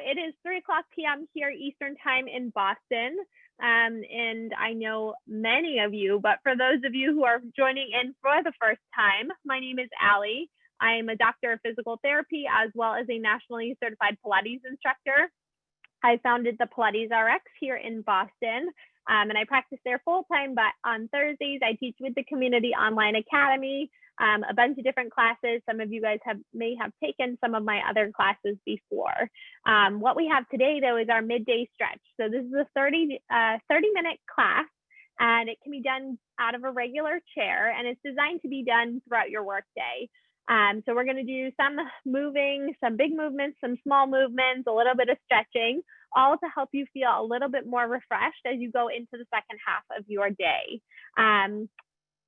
it is 3 o'clock p.m. here Eastern time in Boston. And I know many of you, but for those of you who are joining in for the first time, my name is Allie. I am a doctor of physical therapy as well as a nationally certified Pilates instructor. I founded the Pilates RX here in Boston, and I practice there full time, but on Thursdays, I teach with the Community Online Academy, a bunch of different classes. Some of you guys may have taken some of my other classes before. What we have today, though, is our midday stretch. So this is a 30-minute class, and it can be done out of a regular chair, and it's designed to be done throughout your workday. So we're going to do some moving, some big movements, some small movements, a little bit of stretching, all to help you feel a little bit more refreshed as you go into the second half of your day.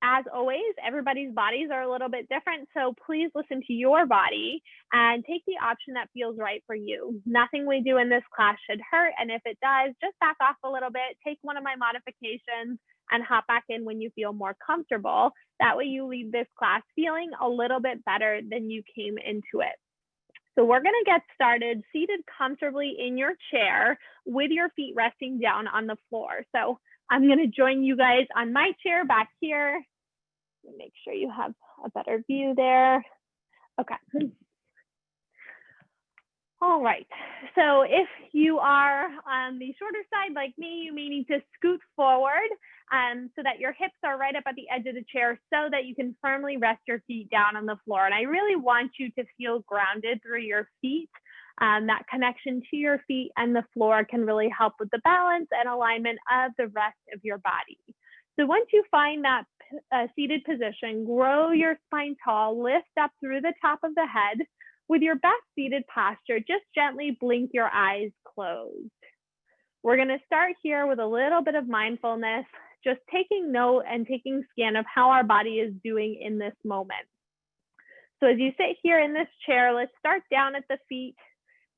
As always, everybody's bodies are a little bit different, so please listen to your body and take the option that feels right for you. Nothing we do in this class should hurt, and if it does, just back off a little bit, take one of my modifications, and hop back in when you feel more comfortable. That way you leave this class feeling a little bit better than you came into it. So we're gonna get started seated comfortably in your chair with your feet resting down on the floor. So I'm gonna join you guys on my chair back here. Make sure you have a better view there. Okay. All right, so if you are on the shorter side like me, you may need to scoot forward so that your hips are right up at the edge of the chair so that you can firmly rest your feet down on the floor. And I really want you to feel grounded through your feet. That connection to your feet and the floor can really help with the balance and alignment of the rest of your body. So once you find that seated position, grow your spine tall, lift up through the top of the head. With your best seated posture, just gently blink your eyes closed. We're going to start here with a little bit of mindfulness, just taking note and taking scan of how our body is doing in this moment. So as you sit here in this chair, let's start down at the feet.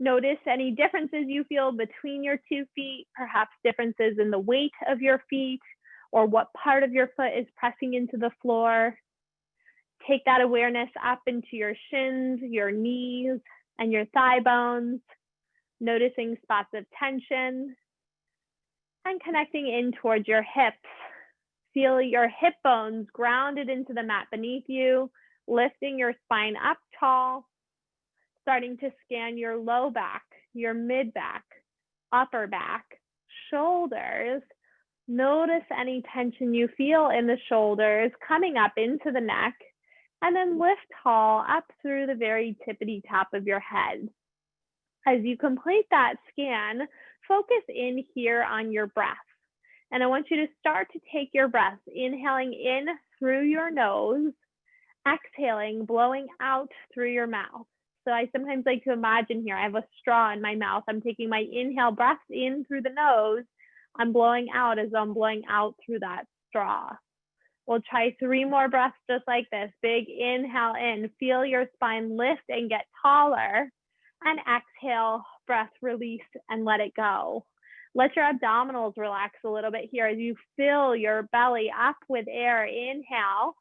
Notice any differences you feel between your 2 feet, perhaps differences in the weight of your feet or what part of your foot is pressing into the floor. Take that awareness up into your shins, your knees, and your thigh bones, noticing spots of tension, and connecting in towards your hips. Feel your hip bones grounded into the mat beneath you, lifting your spine up tall, starting to scan your low back, your mid back, upper back, shoulders. Notice any tension you feel in the shoulders coming up into the neck. And then lift tall up through the very tippity top of your head. As you complete that scan, focus in here on your breath. And I want you to start to take your breath, inhaling in through your nose, exhaling, blowing out through your mouth. So I sometimes like to imagine here, I have a straw in my mouth. I'm taking my inhale breath in through the nose. I'm blowing out as though I'm blowing out through that straw. We'll try 3 more breaths just like this. Big inhale in, feel your spine lift and get taller. And exhale, breath release and let it go. Let your abdominals relax a little bit here as you fill your belly up with air. Inhale,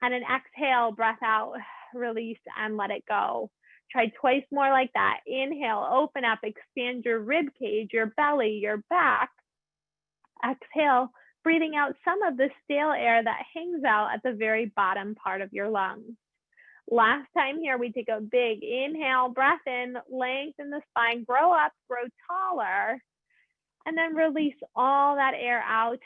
and an exhale, breath out, release and let it go. Try twice more like that. Inhale, open up, expand your rib cage, your belly, your back. Exhale, breathing out some of the stale air that hangs out at the very bottom part of your lungs. Last time here, we take a big inhale, breath in, lengthen the spine, grow up, grow taller, and then release all that air out.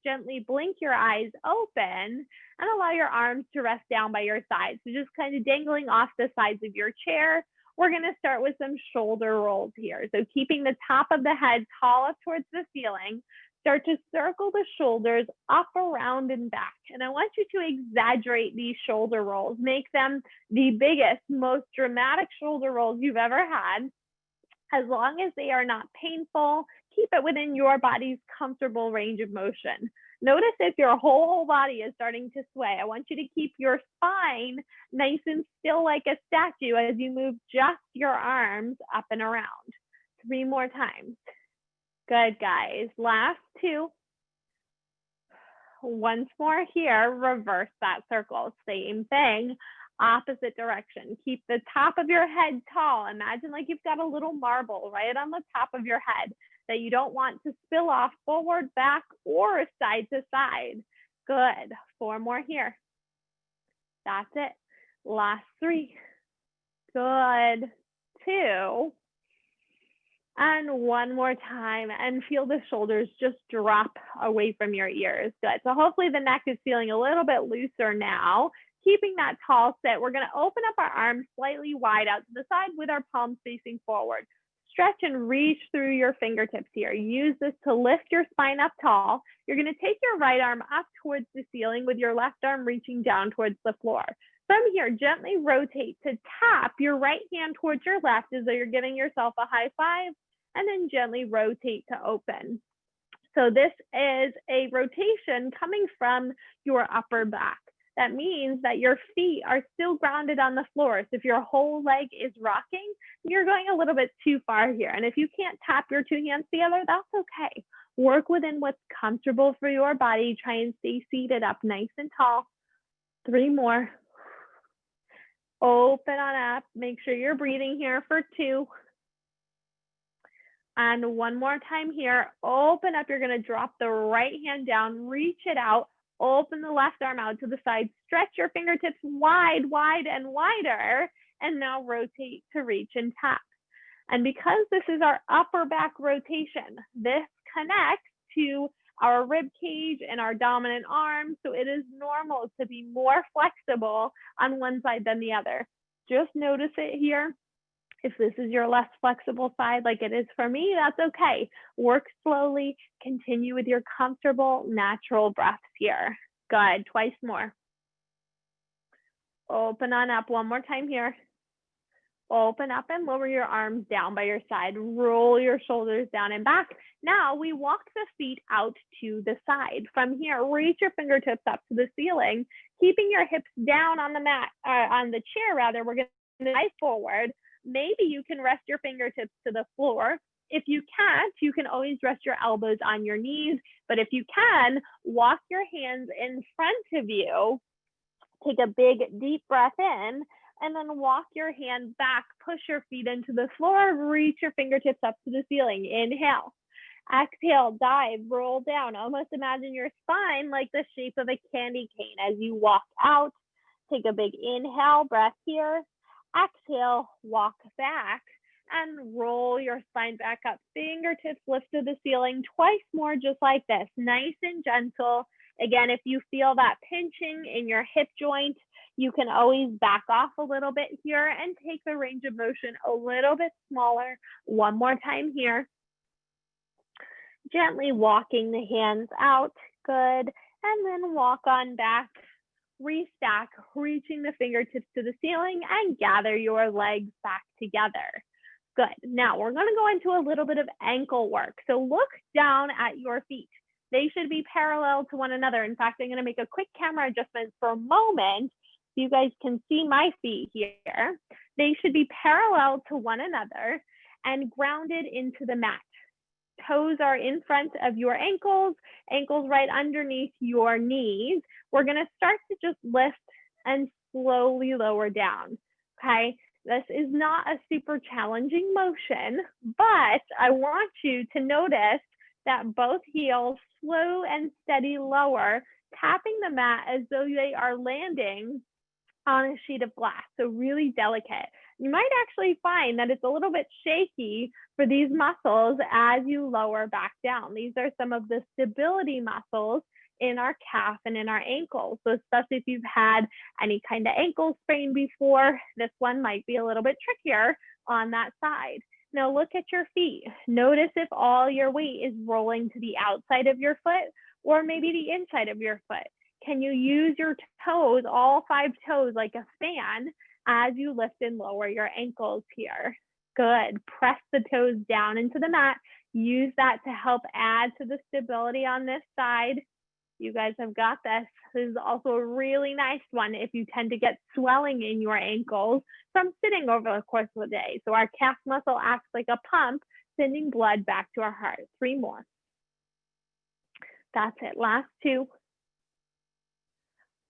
Gently blink your eyes open and allow your arms to rest down by your sides. So just kind of dangling off the sides of your chair. We're going to start with some shoulder rolls here. So keeping the top of the head tall up towards the ceiling. Start to circle the shoulders up, around, and back. And I want you to exaggerate these shoulder rolls. Make them the biggest, most dramatic shoulder rolls you've ever had. As long as they are not painful, keep it within your body's comfortable range of motion. Notice if your whole body is starting to sway. I want you to keep your spine nice and still like a statue as you move just your arms up and around. 3 more times. Good, guys. Last 2. Once more here, reverse that circle. Same thing. Opposite direction. Keep the top of your head tall. Imagine like you've got a little marble right on the top of your head that you don't want to spill off forward, back, or side to side. Good. 4 more here. That's it. Last 3. Good. 2. And 1 more time, and feel the shoulders just drop away from your ears. Good. So hopefully the neck is feeling a little bit looser now. Keeping that tall sit, we're going to open up our arms slightly wide out to the side with our palms facing forward. Stretch and reach through your fingertips here. Use this to lift your spine up tall. You're going to take your right arm up towards the ceiling with your left arm reaching down towards the floor. From here, gently rotate to tap your right hand towards your left as though you're giving yourself a high five, and then gently rotate to open. So this is a rotation coming from your upper back. That means that your feet are still grounded on the floor. So if your whole leg is rocking, you're going a little bit too far here. And if you can't tap your 2 hands together, that's okay. Work within what's comfortable for your body. Try and stay seated up nice and tall. 3 more. Open on up. Make sure you're breathing here for 2. And 1 more time here. Open up. You're going to drop the right hand down, reach it out. Open the left arm out to the side, stretch your fingertips wide, wide, and wider, and now rotate to reach and tap. And because this is our upper back rotation, this connects to our rib cage and our dominant arm, so it is normal to be more flexible on one side than the other. Just notice it here. If this is your less flexible side, like it is for me, that's okay. Work slowly, continue with your comfortable, natural breaths here. Good, 2 more. Open on up, 1 more time here. Open up and lower your arms down by your side. Roll your shoulders down and back. Now we walk the feet out to the side. From here, reach your fingertips up to the ceiling, keeping your hips down on the mat, on the chair rather. We're going to dive forward. Maybe you can rest your fingertips to the floor. If you can't, you can always rest your elbows on your knees. But if you can, walk your hands in front of you. Take a big, deep breath in, and then walk your hands back. Push your feet into the floor. Reach your fingertips up to the ceiling. Inhale. Exhale, dive, roll down. Almost imagine your spine like the shape of a candy cane as you walk out. Take a big inhale, breath here. Exhale, walk back and roll your spine back up. Fingertips lift to the ceiling. 2 more just like this, nice and gentle. Again, if you feel that pinching in your hip joint, you can always back off a little bit here and take the range of motion a little bit smaller. 1 more time here. Gently walking the hands out, good. And then walk on back. Restack, reaching the fingertips to the ceiling and gather your legs back together. Good. Now we're going to go into a little bit of ankle work. So look down at your feet. They should be parallel to one another. In fact, I'm going to make a quick camera adjustment for a moment so you guys can see my feet here. They should be parallel to one another and grounded into the mat. Toes are in front of your ankles, ankles right underneath your knees. We're going to start to just lift and slowly lower down, okay? This is not a super challenging motion, but I want you to notice that both heels slow and steady lower, tapping the mat as though they are landing on a sheet of glass, so really delicate. You might actually find that it's a little bit shaky for these muscles as you lower back down. These are some of the stability muscles in our calf and in our ankles. So especially if you've had any kind of ankle sprain before, this one might be a little bit trickier on that side. Now look at your feet. Notice if all your weight is rolling to the outside of your foot or maybe the inside of your foot. Can you use your toes, all 5 toes, like a fan as you lift and lower your ankles here? Good. Press the toes down into the mat. Use that to help add to the stability on this side. You guys have got this. This is also a really nice one if you tend to get swelling in your ankles from sitting over the course of the day. So our calf muscle acts like a pump, sending blood back to our heart. 3 more. That's it. Last 2.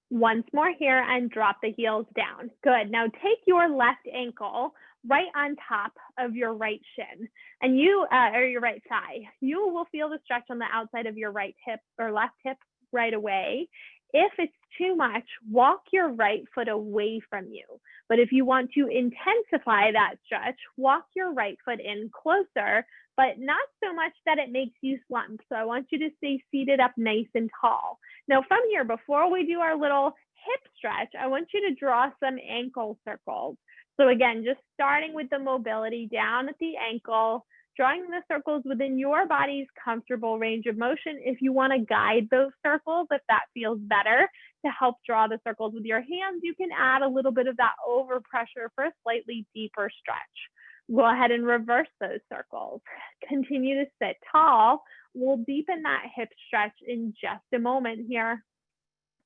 Once more here and drop the heels down. Good. Now take your left ankle right on top of your right shin and or your right thigh. You will feel the stretch on the outside of your right hip or left hip right away. If it's too much, walk your right foot away from you. But if you want to intensify that stretch, walk your right foot in closer, but not so much that it makes you slump. So I want you to stay seated up nice and tall. Now from here, before we do our little hip stretch, I want you to draw some ankle circles. So again, just starting with the mobility down at the ankle, drawing the circles within your body's comfortable range of motion. If you want to guide those circles, if that feels better to help draw the circles with your hands, you can add a little bit of that overpressure for a slightly deeper stretch. Go ahead and reverse those circles. Continue to sit tall. We'll deepen that hip stretch in just a moment here.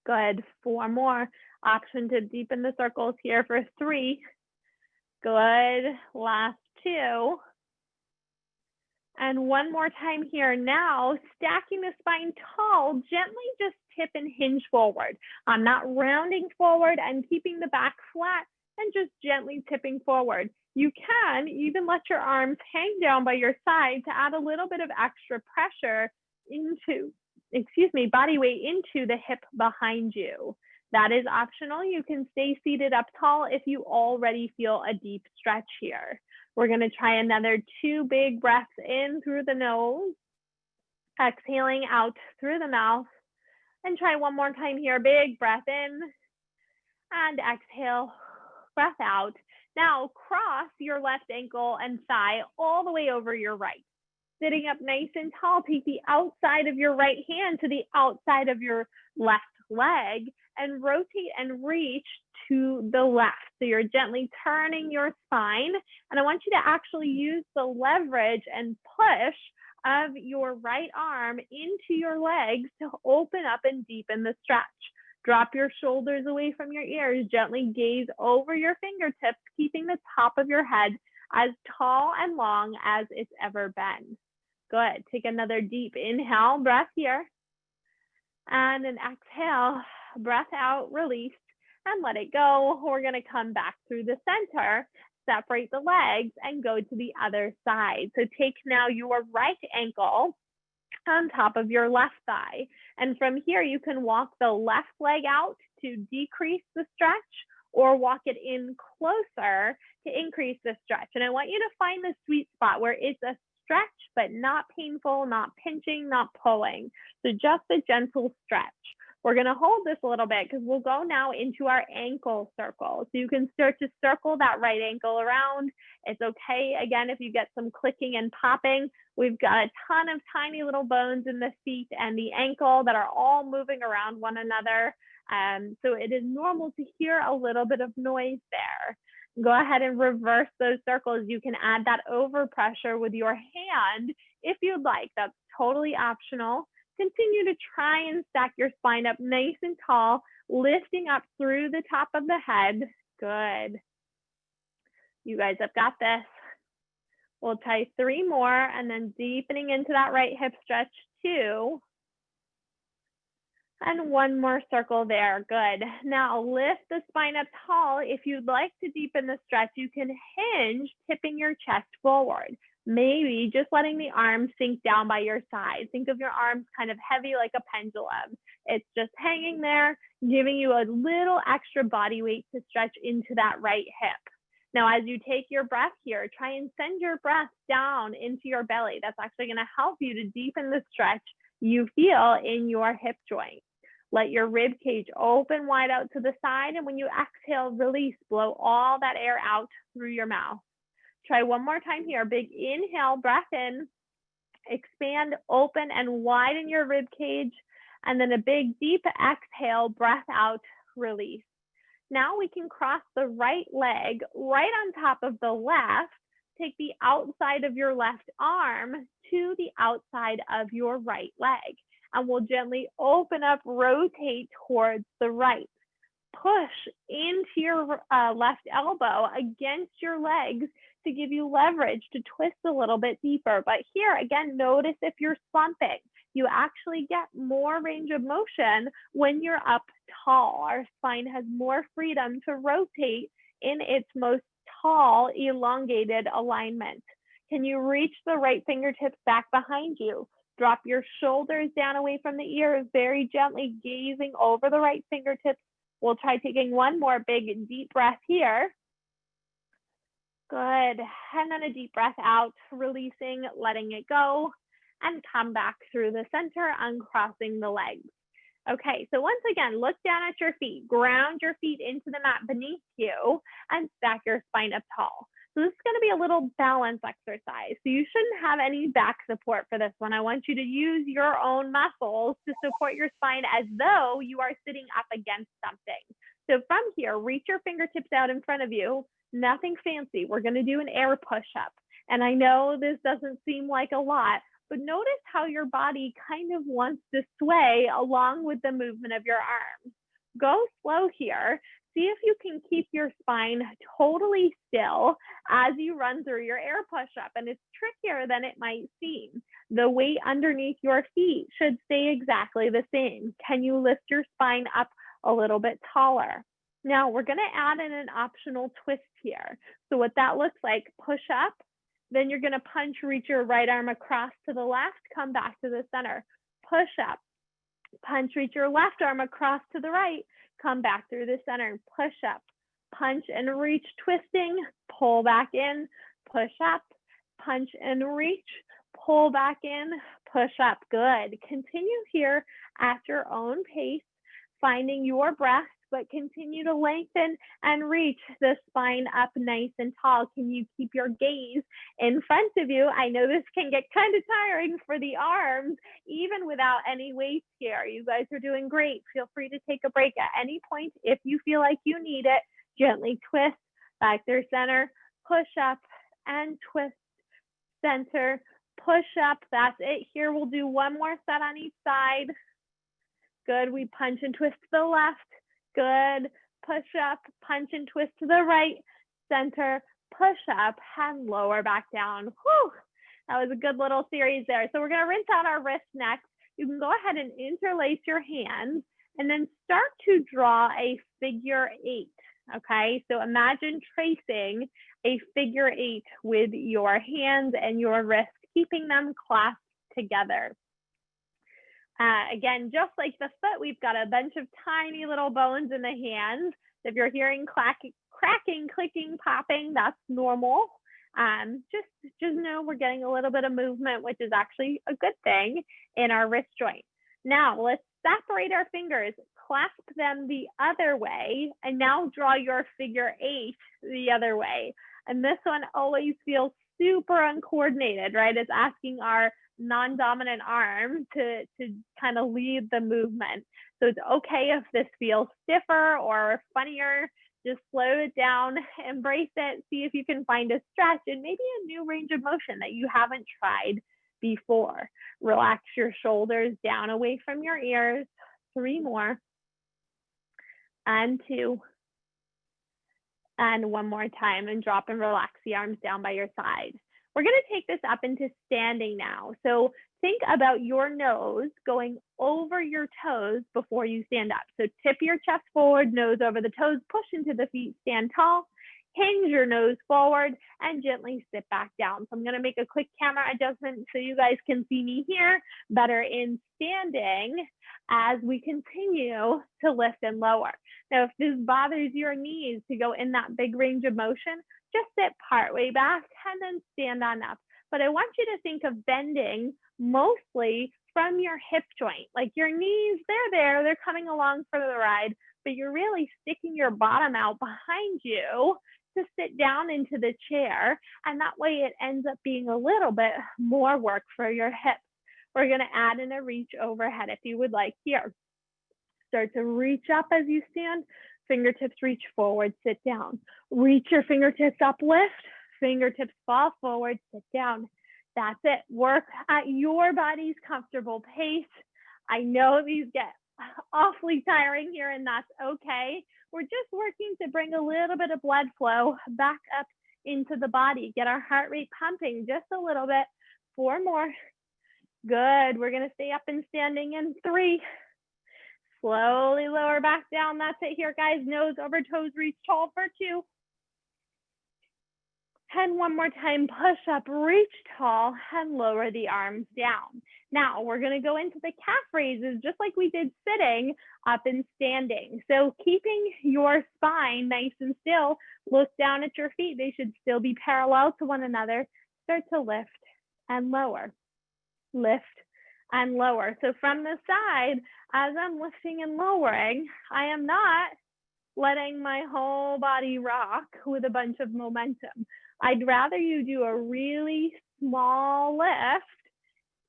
Good. 4 more. Option to deepen the circles here for 3. Good. Last 2. And one more time here. Now, stacking the spine tall, gently just tip and hinge forward. I'm not rounding forward. I'm keeping the back flat and just gently tipping forward. You can even let your arms hang down by your side to add a little bit of extra pressure into, body weight into the hip behind you. That is optional. You can stay seated up tall if you already feel a deep stretch here. We're going to try another 2 big breaths in through the nose, exhaling out through the mouth, and try one more time here. Big breath in and exhale, breath out. Now cross your left ankle and thigh all the way over your right. Sitting up nice and tall, take the outside of your right hand to the outside of your left leg and rotate and reach to the left. So you're gently turning your spine. And I want you to actually use the leverage and push of your right arm into your legs to open up and deepen the stretch. Drop your shoulders away from your ears. Gently gaze over your fingertips, keeping the top of your head as tall and long as it's ever been. Good. Take another deep inhale, breath here. And an exhale, breath out, release, and let it go. We're going to come back through the center, separate the legs, and go to the other side. So take now your right ankle on top of your left thigh. And from here, you can walk the left leg out to decrease the stretch or walk it in closer to increase the stretch. And I want you to find the sweet spot where it's a stretch, but not painful, not pinching, not pulling. So just a gentle stretch. We're going to hold this a little bit because we'll go now into our ankle circle. So you can start to circle that right ankle around. It's okay, again, if you get some clicking and popping. We've got a ton of tiny little bones in the feet and the ankle that are all moving around one another. So it is normal to hear a little bit of noise there. Go ahead and reverse those circles. You can add that overpressure with your hand if you'd like. That's totally optional. Continue to try and stack your spine up nice and tall, lifting up through the top of the head. Good. You guys have got this. We'll try 3 more and then deepening into that right hip stretch 2. And 1 more circle there. Good. Now lift the spine up tall. If you'd like to deepen the stretch, you can hinge, tipping your chest forward. Maybe just letting the arms sink down by your side. Think of your arms kind of heavy like a pendulum. It's just hanging there, giving you a little extra body weight to stretch into that right hip. Now, as you take your breath here, try and send your breath down into your belly. That's actually going to help you to deepen the stretch you feel in your hip joint. Let your rib cage open wide out to the side. And when you exhale, release, blow all that air out through your mouth. Try 1 more time here. Big inhale, breath in, expand, open, and widen your rib cage. And then a big deep exhale, breath out, release. Now we can cross the right leg right on top of the left. Take the outside of your left arm to the outside of your right leg. And we'll gently open up, rotate towards the right. Push into your left elbow against your legs to give you leverage to twist a little bit deeper. But here, again, notice if you're slumping. you actually get more range of motion when you're up tall. Our spine has more freedom to rotate in its most tall, elongated alignment. Can you reach the right fingertips back behind you? Drop your shoulders down away from the ears, very gently gazing over the right fingertips. We'll try taking one more big deep breath here. Good. And then a deep breath out, releasing, letting it go, and come back through the center, uncrossing the legs. Okay, so once again, look down at your feet, ground your feet into the mat beneath you, and stack your spine up tall. So this is going to be a little balance exercise. So you shouldn't have any back support for this one. I want you to use your own muscles to support your spine as though you are sitting up against something. So from here, reach your fingertips out in front of you. Nothing fancy. We're going to do an air push-up. And I know this doesn't seem like a lot, but notice how your body kind of wants to sway along with the movement of your arms. Go slow here. See if you can keep your spine totally still as you run through your air push-up. And it's trickier than it might seem. The weight underneath your feet should stay exactly the same. Can you lift your spine up a little bit taller? Now we're going to add in an optional twist here. So what that looks like, push up, then you're going to punch, reach your right arm across to the left, come back to the center, push up, punch, reach your left arm across to the right, come back through the center, push up, punch and reach, twisting, pull back in, push up, punch and reach, pull back in, push up. Good. Continue here at your own pace, finding your breath, but continue to lengthen and reach the spine up nice and tall. Can you keep your gaze in front of you? I know this can get kind of tiring for the arms, even without any weights here. You guys are doing great. Feel free to take a break at any point if you feel like you need it. Gently twist, back through center, push up and twist, center, push up. That's it. Here we'll do one more set on each side. Good. We punch and twist to the left. Good. Push up, punch and twist to the right, center, push up, and lower back down. Whew. That was a good little series there. So we're going to rinse out our wrists next. You can go ahead and interlace your hands and then start to draw a figure 8. Okay, so imagine tracing a figure 8 with your hands and your wrists, keeping them clasped together. Again, just like the foot, we've got a bunch of tiny little bones in the hands. If you're hearing cracking, clicking, popping, that's normal. Just know we're getting a little bit of movement, which is actually a good thing in our wrist joint. Now let's separate our fingers, clasp them the other way, and now draw your figure 8 the other way. And this one always feels super uncoordinated, right? It's asking our non-dominant arm to kind of lead the movement. So it's okay if this feels stiffer or funnier, just slow it down, embrace it, see if you can find a stretch and maybe a new range of motion that you haven't tried before. Relax your shoulders down away from your ears. 3 more. And 2. And 1 more time, and drop and relax the arms down by your side. We're going to take this up into standing now. So think about your nose going over your toes before you stand up. So tip your chest forward, nose over the toes, push into the feet, stand tall, hinge your nose forward, and gently sit back down. So I'm going to make a quick camera adjustment so you guys can see me here better in standing as we continue to lift and lower. Now, if this bothers your knees to go in that big range of motion, just sit partway back and then stand on up. But I want you to think of bending mostly from your hip joint. Like your knees, they're coming along for the ride, but you're really sticking your bottom out behind you to sit down into the chair. And that way it ends up being a little bit more work for your hips. We're going to add in a reach overhead if you would like here. Start to reach up as you stand. Fingertips reach forward, sit down. Reach your fingertips up, lift. Fingertips fall forward, sit down. That's it. Work at your body's comfortable pace. I know these get awfully tiring here, and that's okay. We're just working to bring a little bit of blood flow back up into the body, get our heart rate pumping just a little bit. 4 more. Good. We're going to stay up and standing in 3. Slowly lower back down. That's it here, guys. Nose over toes, reach tall for 2. And one more time, push up, reach tall, and lower the arms down. Now we're going to go into the calf raises just like we did sitting, up and standing. So keeping your spine nice and still, look down at your feet. They should still be parallel to one another. Start to lift and lower, lift and lower. So from the side, as I'm lifting and lowering, I am not letting my whole body rock with a bunch of momentum. I'd rather you do a really small lift,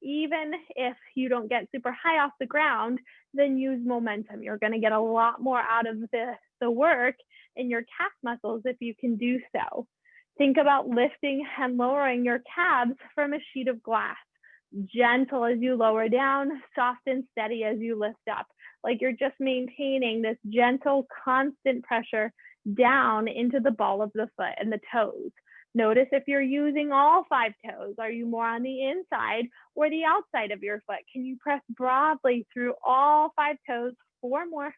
even if you don't get super high off the ground, then use momentum. You're going to get a lot more out of the work in your calf muscles if you can do so. Think about lifting and lowering your calves from a sheet of glass. Gentle as you lower down, soft and steady as you lift up. Like you're just maintaining this gentle, constant pressure down into the ball of the foot and the toes. Notice if you're using all 5 toes. Are you more on the inside or the outside of your foot? Can you press broadly through all 5 toes? 4 more.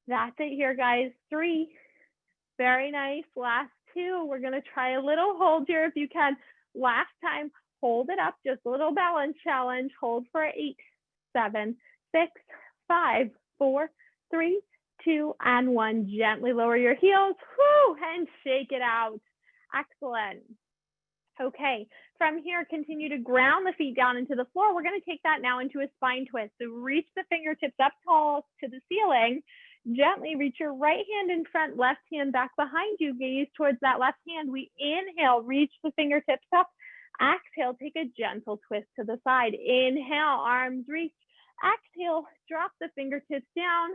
That's it here, guys. 3. Very nice. Last 2. We're going to try a little hold here if you can. Last time, hold it up. Just a little balance challenge. Hold for 8, 7, 6, 5, 4, 3, 2, and 1. Gently lower your heels. Whoo, and shake it out. Excellent. Okay, from here, continue to ground the feet down into the floor. We're going to take that now into a spine twist. So reach the fingertips up tall to the ceiling. Gently reach your right hand in front, left hand back behind you. Gaze towards that left hand. We inhale, reach the fingertips up. Exhale, take a gentle twist to the side. Inhale, arms reach. Exhale, drop the fingertips down.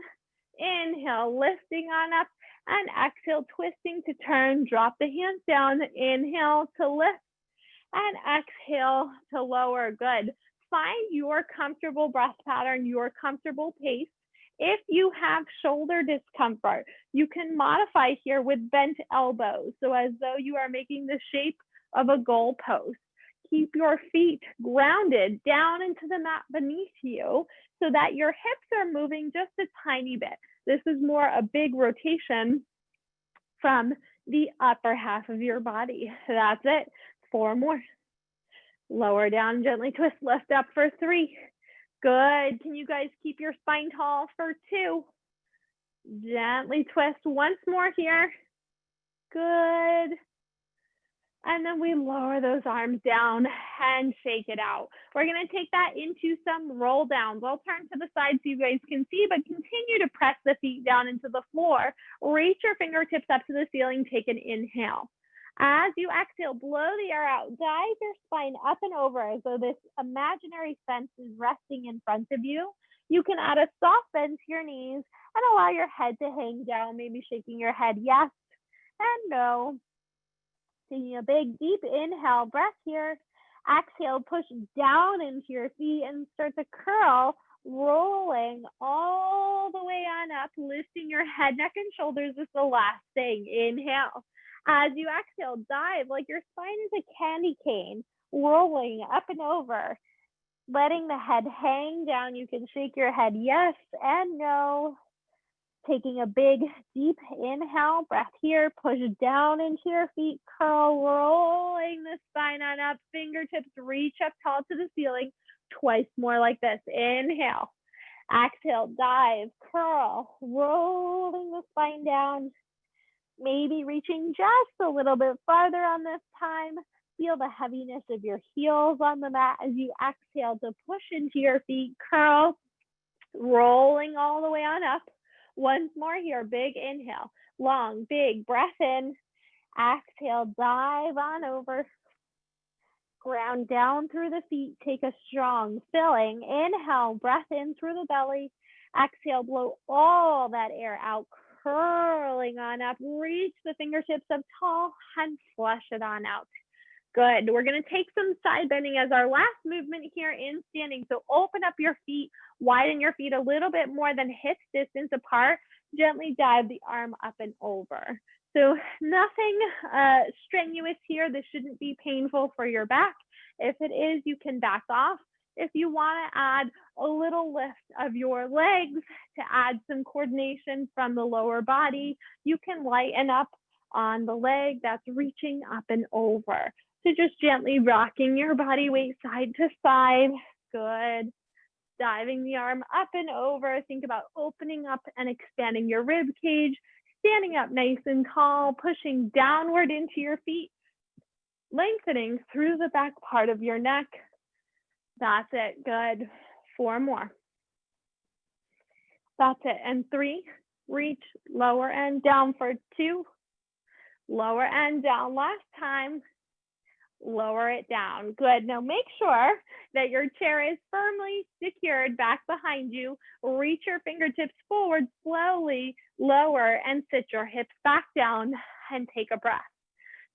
Inhale, lifting on up. And exhale, twisting to turn. Drop the hands down. Inhale to lift. And exhale to lower. Good. Find your comfortable breath pattern, your comfortable pace. If you have shoulder discomfort, you can modify here with bent elbows. So as though you are making the shape of a goalpost. Keep your feet grounded down into the mat beneath you so that your hips are moving just a tiny bit. This is more a big rotation from the upper half of your body. That's it. 4 more. Lower down, gently twist, lift up for 3. Good. Can you guys keep your spine tall for 2? Gently twist once more here. Good. And then we lower those arms down and shake it out. We're going to take that into some roll downs. I'll turn to the side so you guys can see, but continue to press the feet down into the floor. Reach your fingertips up to the ceiling. Take an inhale. As you exhale, blow the air out. Dive your spine up and over as though this imaginary fence is resting in front of you. You can add a soft bend to your knees and allow your head to hang down, maybe shaking your head yes and no. Taking a big, deep inhale, breath here. Exhale, push down into your feet and start to curl, rolling all the way on up, lifting your head, neck, and shoulders is the last thing. Inhale. As you exhale, dive like your spine is a candy cane, rolling up and over, letting the head hang down. You can shake your head yes and no. Taking a big, deep inhale, breath here, push down into your feet, curl, rolling the spine on up, fingertips reach up tall to the ceiling, twice more like this. Inhale, exhale, dive, curl, rolling the spine down, maybe reaching just a little bit farther on this time. Feel the heaviness of your heels on the mat as you exhale to push into your feet, curl, rolling all the way on up. Once more here, big inhale, long, big breath in, exhale, dive on over, ground down through the feet, take a strong filling, inhale, breath in through the belly, exhale, blow all that air out, curling on up, reach the fingertips up tall and flush it on out. Good. We're going to take some side bending as our last movement here in standing. So open up your feet, widen your feet a little bit more than hips distance apart. Gently dive the arm up and over. So nothing strenuous here. This shouldn't be painful for your back. If it is, you can back off. If you want to add a little lift of your legs to add some coordination from the lower body, you can lighten up on the leg that's reaching up and over. So just gently rocking your body weight side to side. Good. Diving the arm up and over. Think about opening up and expanding your rib cage, standing up nice and tall, pushing downward into your feet, lengthening through the back part of your neck. That's it. Good. 4 more. That's it. And 3, reach, lower and down for 2, lower and down. Last time, lower it down. Good. Now make sure that your chair is firmly secured back behind you. Reach your fingertips forward, slowly lower and sit your hips back down and take a breath.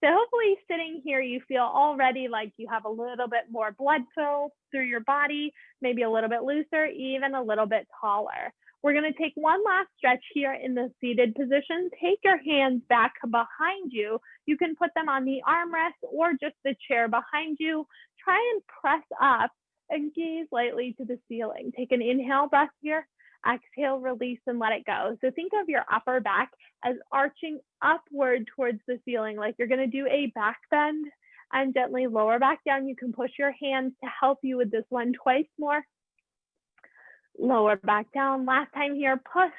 So hopefully sitting here, you feel already like you have a little bit more blood flow through your body, maybe a little bit looser, even a little bit taller. We're going to take one last stretch here in the seated position. Take your hands back behind you. You can put them on the armrest or just the chair behind you. Try and press up and gaze lightly to the ceiling. Take an inhale breath here. Exhale, release, and let it go. So think of your upper back as arching upward towards the ceiling, like you're going to do a back bend, and gently lower back down. You can push your hands to help you with this one twice more. Lower back down. Last time here, push,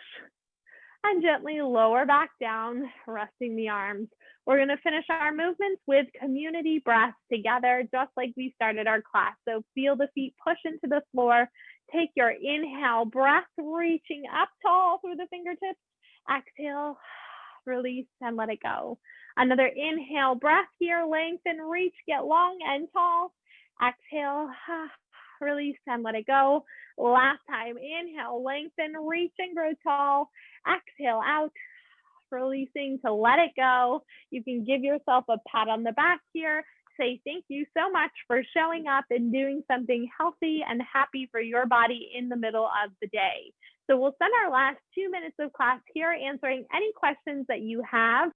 and gently lower back down, resting the arms. We're going to finish our movements with community breaths together, just like we started our class. So feel the feet push into the floor. Take your inhale breath, reaching up tall through the fingertips. Exhale, release, and let it go. Another inhale breath here, lengthen, reach, get long and tall. Exhale, release, and let it go. Last time, inhale, lengthen, reach, and grow tall. Exhale out, releasing to let it go. You can give yourself a pat on the back here. Say thank you so much for showing up and doing something healthy and happy for your body in the middle of the day. So we'll spend our last 2 minutes of class here answering any questions that you have.